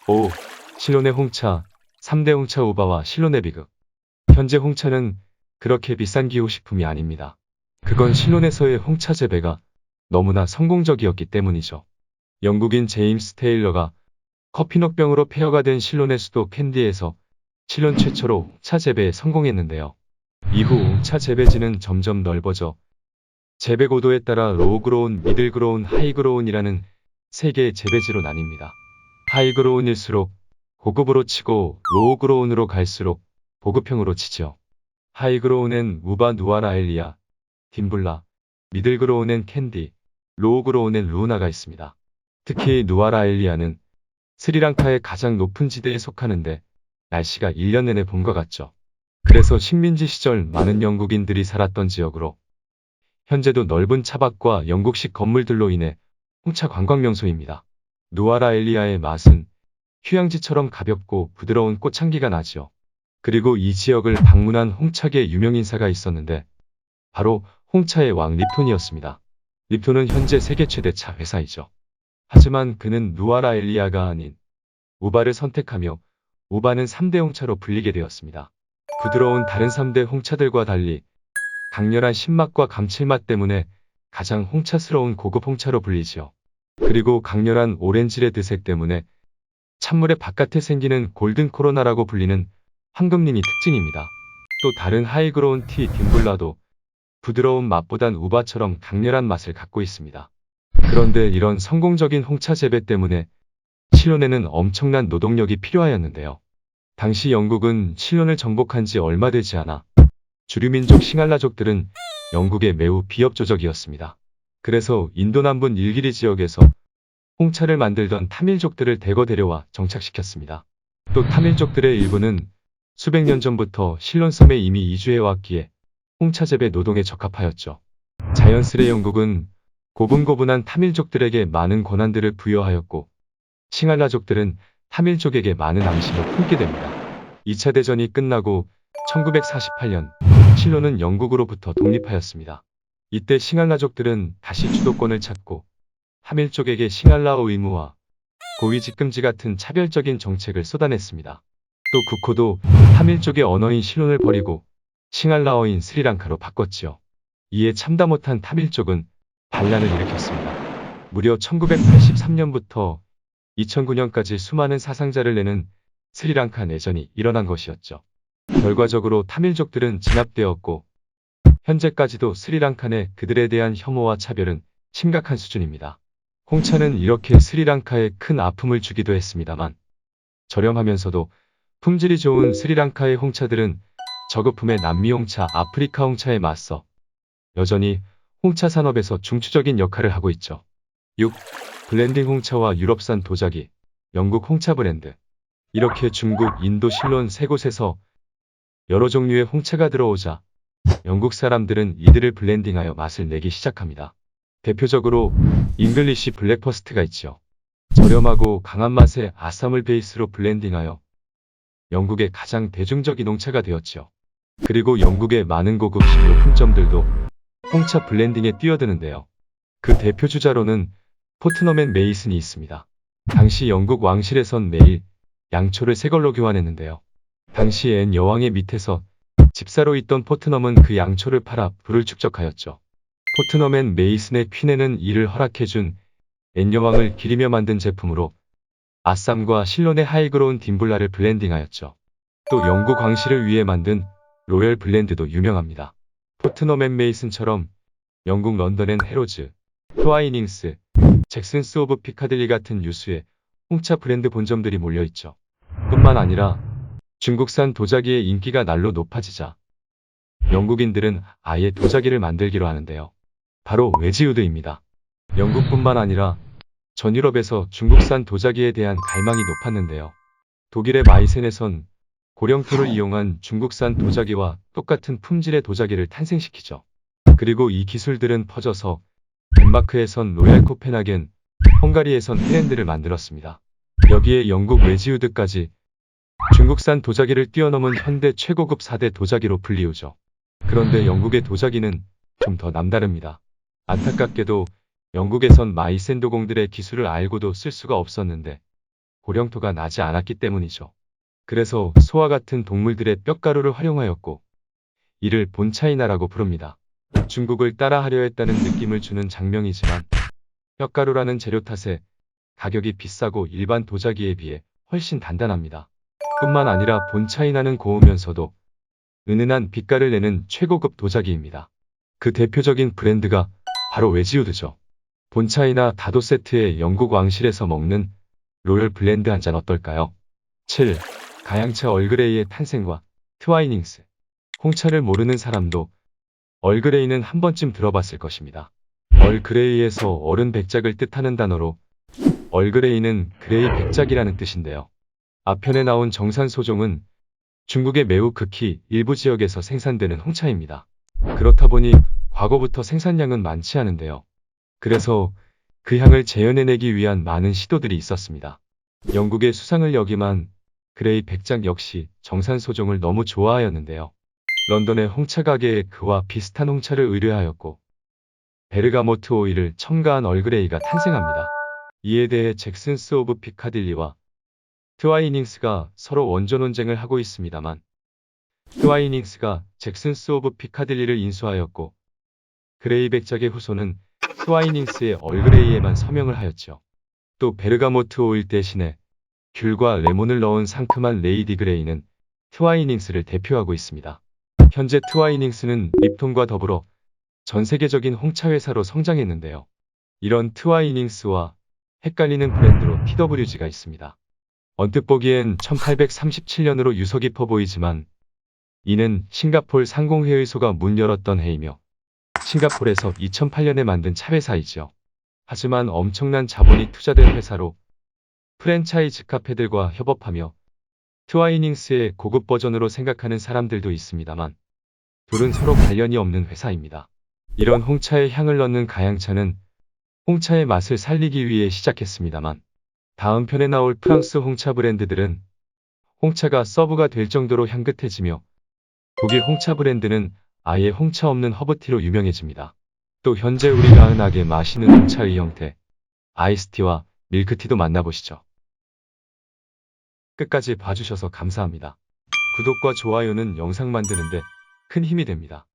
5. 실론의 홍차, 3대 홍차 우바와 실론의 비극. 현재 홍차는 그렇게 비싼 기호식품이 아닙니다. 그건 실론에서의 홍차 재배가 너무나 성공적이었기 때문이죠. 영국인 제임스 테일러가 커피녹병으로 폐허가 된 실론의 수도 캔디에서 실론 최초로 홍차 재배에 성공했는데요. 이후 홍차 재배지는 점점 넓어져 재배 고도에 따라 로우그로운, 미들그로운, 하이그로운이라는 세 개의 재배지로 나뉩니다. 하이그로운일수록 고급으로 치고 로우그로운으로 갈수록 보급형으로 치죠. 하이그로운엔 우바 누아라엘리아, 딤블라, 미들그로운엔 캔디, 로우그로운엔 루우나가 있습니다. 특히 누아라엘리아는 스리랑카의 가장 높은 지대에 속하는데 날씨가 1년 내내 봄과 같죠. 그래서 식민지 시절 많은 영국인들이 살았던 지역으로 현재도 넓은 차밭과 영국식 건물들로 인해 홍차 관광 명소입니다. 누아라엘리아의 맛은 휴양지처럼 가볍고 부드러운 꽃향기가 나지요. 그리고 이 지역을 방문한 홍차계 유명인사가 있었는데 바로 홍차의 왕 립톤이었습니다. 립톤은 현재 세계 최대 차 회사이죠. 하지만 그는 누아라엘리아가 아닌 우바를 선택하며 우바는 3대 홍차로 불리게 되었습니다. 부드러운 다른 3대 홍차들과 달리 강렬한 신맛과 감칠맛 때문에 가장 홍차스러운 고급 홍차로 불리지요. 그리고 강렬한 오렌지 레드색 때문에 찬물의 바깥에 생기는 골든 코로나라고 불리는 황금님이 특징입니다. 또 다른 하이그로운 티 딤블라도 부드러운 맛보단 우바처럼 강렬한 맛을 갖고 있습니다. 그런데 이런 성공적인 홍차 재배 때문에 실론에는 엄청난 노동력이 필요하였는데요. 당시 영국은 실론을 정복한 지 얼마 되지 않아 주류민족 싱할라족들은 영국에 매우 비협조적이었습니다. 그래서 인도 남부 일기리 지역에서 홍차를 만들던 타밀족들을 대거 데려와 정착시켰습니다. 또 타밀족들의 일부는 수백 년 전부터 실론섬에 이미 이주해왔기에 홍차 재배 노동에 적합하였죠. 자연스레 영국은 고분고분한 타밀족들에게 많은 권한들을 부여하였고 싱할라족들은 타밀족에게 많은 앙심을 품게 됩니다. 2차 대전이 끝나고 1948년 실론은 영국으로부터 독립하였습니다. 이때 싱할라족들은 다시 주도권을 찾고 타밀족에게 싱할라어 의무와 고위직 금지 같은 차별적인 정책을 쏟아냈습니다. 또 국호도 타밀족의 언어인 실론을 버리고 싱할라어인 스리랑카로 바꿨지요. 이에 참다 못한 타밀족은 반란을 일으켰습니다. 무려 1983년부터 2009년까지 수많은 사상자를 내는 스리랑카 내전이 일어난 것이었죠. 결과적으로 타밀족들은 진압되었고 현재까지도 스리랑카 내 그들에 대한 혐오와 차별은 심각한 수준입니다. 홍차는 이렇게 스리랑카에 큰 아픔을 주기도 했습니다만 저렴하면서도 품질이 좋은 스리랑카의 홍차들은 저급품의 남미 홍차, 아프리카 홍차에 맞서 여전히 홍차 산업에서 중추적인 역할을 하고 있죠. 6. 블렌딩 홍차와 유럽산 도자기, 영국 홍차 브랜드. 이렇게 중국, 인도, 실론 세 곳에서 여러 종류의 홍차가 들어오자 영국 사람들은 이들을 블렌딩하여 맛을 내기 시작합니다. 대표적으로 잉글리시 블랙퍼스트가 있죠. 저렴하고 강한 맛의 아쌈을 베이스로 블렌딩하여 영국의 가장 대중적인 홍차가 되었죠. 그리고 영국의 많은 고급 식료품점들도 홍차 블렌딩에 뛰어드는데요. 그 대표 주자로는 포트넘 앤 메이슨이 있습니다. 당시 영국 왕실에선 매일 양초를 새 걸로 교환했는데요. 당시 앤 여왕의 밑에서 집사로 있던 포트넘은 그 양초를 팔아 부를 축적하였죠. 포트넘 앤 메이슨의 퀸에는 이를 허락해준 앤 여왕을 기리며 만든 제품으로 아쌈과 실론의 하이그로운 딤블라를 블렌딩하였죠. 또 영국 왕실을 위해 만든 로열 블렌드도 유명합니다. 포트넘 앤 메이슨처럼 영국 런던엔 해로즈, 트와이닝스, 잭슨스 오브 피카딜리 같은 유수의 홍차 브랜드 본점들이 몰려있죠. 뿐만 아니라 중국산 도자기의 인기가 날로 높아지자 영국인들은 아예 도자기를 만들기로 하는데요. 바로 웨지우드입니다. 영국뿐만 아니라 전 유럽에서 중국산 도자기에 대한 갈망이 높았는데요. 독일의 마이센에선 고령토를 이용한 중국산 도자기와 똑같은 품질의 도자기를 탄생시키죠. 그리고 이 기술들은 퍼져서 덴마크에선 로얄 코펜하겐, 헝가리에선 헤렌드를 만들었습니다. 여기에 영국 웨지우드까지 중국산 도자기를 뛰어넘은 현대 최고급 4대 도자기로 불리우죠. 그런데 영국의 도자기는 좀 더 남다릅니다. 안타깝게도 영국에선 마이센 도공들의 기술을 알고도 쓸 수가 없었는데 고령토가 나지 않았기 때문이죠. 그래서 소와 같은 동물들의 뼈가루를 활용하였고 이를 본차이나라고 부릅니다. 중국을 따라하려 했다는 느낌을 주는 장명이지만 뼈가루라는 재료 탓에 가격이 비싸고 일반 도자기에 비해 훨씬 단단합니다. 뿐만 아니라 본차이나는 고우면서도 은은한 빛깔을 내는 최고급 도자기입니다. 그 대표적인 브랜드가 바로 웨지우드죠. 본차이나 다도 세트에 영국 왕실에서 먹는 로열 블렌드 한 잔 어떨까요? 7. 가양차 얼그레이의 탄생과 트와이닝스. 홍차를 모르는 사람도 얼그레이는 한 번쯤 들어봤을 것입니다. 얼그레이에서 어른 백작을 뜻하는 단어로 얼그레이는 그레이 백작이라는 뜻인데요. 앞편에 나온 정산소종은 중국의 매우 극히 일부 지역에서 생산되는 홍차입니다. 그렇다 보니 과거부터 생산량은 많지 않은데요. 그래서 그 향을 재현해내기 위한 많은 시도들이 있었습니다. 영국의 수상을 역임한 그레이 백작 역시 정산소종을 너무 좋아하였는데요. 런던의 홍차 가게에 그와 비슷한 홍차를 의뢰하였고 베르가모트 오일을 첨가한 얼그레이가 탄생합니다. 이에 대해 잭슨스 오브 피카딜리와 트와이닝스가 서로 원조 논쟁을 하고 있습니다만 트와이닝스가 잭슨스 오브 피카딜리를 인수하였고 그레이 백작의 후손은 트와이닝스의 얼그레이에만 서명을 하였죠. 또 베르가모트 오일 대신에 귤과 레몬을 넣은 상큼한 레이디 그레이는 트와이닝스를 대표하고 있습니다. 현재 트와이닝스는 립톤과 더불어 전 세계적인 홍차 회사로 성장했는데요. 이런 트와이닝스와 헷갈리는 브랜드로 TWG가 있습니다. 언뜻 보기엔 1837년으로 유서 깊어 보이지만 이는 싱가폴 상공회의소가 문 열었던 해이며 싱가폴에서 2008년에 만든 차 회사이지요. 하지만 엄청난 자본이 투자된 회사로 프랜차이즈 카페들과 협업하며 트와이닝스의 고급 버전으로 생각하는 사람들도 있습니다만 둘은 서로 관련이 없는 회사입니다. 이런 홍차에 향을 넣는 가양차는 홍차의 맛을 살리기 위해 시작했습니다만 다음 편에 나올 프랑스 홍차 브랜드들은 홍차가 서브가 될 정도로 향긋해지며 독일 홍차 브랜드는 아예 홍차 없는 허브티로 유명해집니다. 또 현재 우리가 흔하게 마시는 홍차의 형태, 아이스티와 밀크티도 만나보시죠. 끝까지 봐주셔서 감사합니다. 구독과 좋아요는 영상 만드는데 큰 힘이 됩니다.